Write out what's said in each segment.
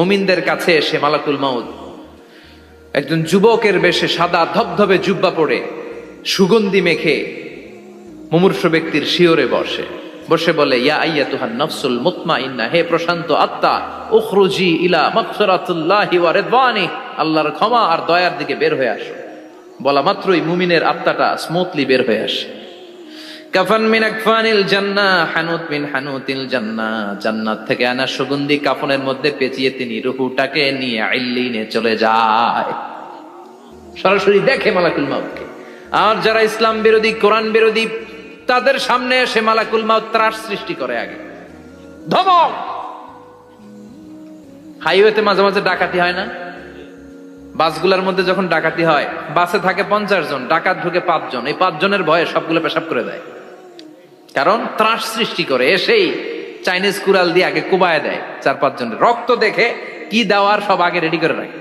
মুমিনদের কাছে এসে মালাকুল মাউত একজন যুবকের বেশে সাদা ধবধবে জুব্বা পরে সুগন্ধি মেখে মুমূর্ষু ব্যক্তির শিয়রে বসে বসে বলে, ইয়া আইয়াতুহান নাফসুল মুতমাইন্না, হে প্রশান্ত আত্মা, উখরুজি ইলা মাগফিরাতুল্লাহি ওয়া রিদওয়ানি, আল্লাহর ক্ষমা আর দয়ার দিকে বের হয়ে আসো। বলা মাত্রই মুমিনের আত্মাটা স্মুথলি বের হয়ে আসে। কাফান মিন আকফানিল জান্নাহ, হানুত মিন হানুতিল জান্নাহ, জান্নাত থেকে আনা সুগন্ধি কাফনের মধ্যে পেঁচিয়ে তিনি রূহটাকে নিয়ে ইল্লিনে চলে যায়। সরাসরি দেখে মালাকুল মাউতকে। আর যারা ইসলাম বিরোধী, কোরআন বিরোধী, তাদের সামনে এসে মালাকুল মাউত ত্রাস সৃষ্টি করে। আগে ধমক। হাইওয়েতে মাঝে মাঝে ডাকাতি হয় না? বাসগুলোর মধ্যে যখন ডাকাতি হয়, বাসে থাকে 50 জন, ডাকাত ঢুকে 5 জন, এই 5 জনের ভয়ে সবগুলো পেশাব করে দেয়। কারণ ত্রাস সৃষ্টি করে। এসেই চাইনিজ কুড়াল দিয়ে আগে কুবায় দেয় 4-5 জনের। রক্ত দেখে কি দেওয়ার সব আগে রেডি করে রাখে।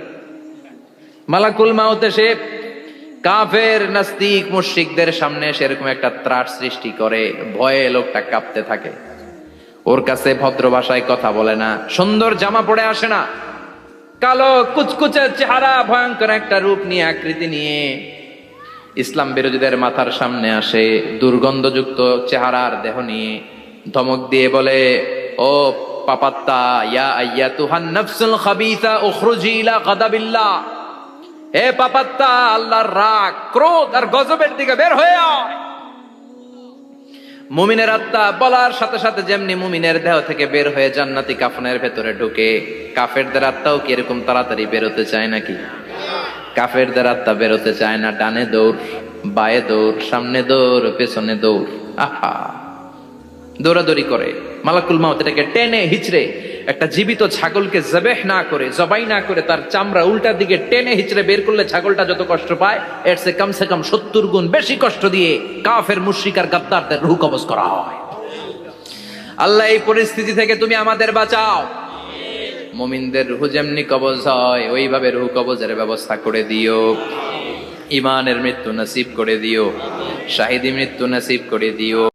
মালাকুল মাউত এসে কাফের নাস্তিক মুশরিকদের সামনে সেরকম একটা ত্রাস সৃষ্টি করে। ভয়ে লোকটা কাঁপতে থাকে। ওর কাছে ভদ্র ভাষায় কথা বলে না, সুন্দর জামা পরে আসে না, কালো কুচকুচে চেহারা, ভয়ঙ্কর একটা রূপ নিয়ে, আকৃতি নিয়ে ইসলাম বিরোধীদের মাথার সামনে আসে। দুর্গন্ধযুক্ত চেহারার দেহ নিয়ে ধমক দিয়ে বলে, ও পাপাত্তা, ইয়া আইয়াতুহান নাফসুল খাবিসা উখরুজি ইলা গাদাবিল্লাহ, হে পাপাত্তা, আল্লাহর রাগ, ক্রোধ আর গজবের দিকে বের হয়ে আয়। মুমিনের আত্মা বলার সাথে সাথে যেমনি মুমিনের দেহ থেকে বের হয়ে জান্নাতি কাফনের ভেতরে ঢুকে, কাফেরদের আত্মাও কি এরকম তাড়াতাড়ি বেরোতে চায় নাকি? কাফেরদের আত্মা বেরোতে চায় না। ডানে দৌড়, বায়ে দৌড়, সামনে দৌড়, পেছনে দৌড়, আহা, দৌড়াদৌড়ি করে। মালাকুল মাউত এটাকে টেনে হিচড়ে, একটা জীবিত ছাগলকে জবেহ না করে, জবাই না করে, তার চামড়া উল্টার দিকে টেনে হিচড়ে বের করলে ছাগলটা যত কষ্ট পায়, এর সে কম 70 গুণ বেশি কষ্ট দিয়ে কাফের মুশরিক আর গাদ্দারদের রূহ কবজ করা হয়। আল্লাহ, এই পরিস্থিতি থেকে তুমি আমাদের বাঁচাও। মুমিনদের রূহ যেমনি কবজ হয়, ওইভাবে রূহ কবজের ব্যবস্থা করে দিও। ইমানের মৃত্যু নসিব করে দিও, শাহিদি মৃত্যু নসিব করে দিও।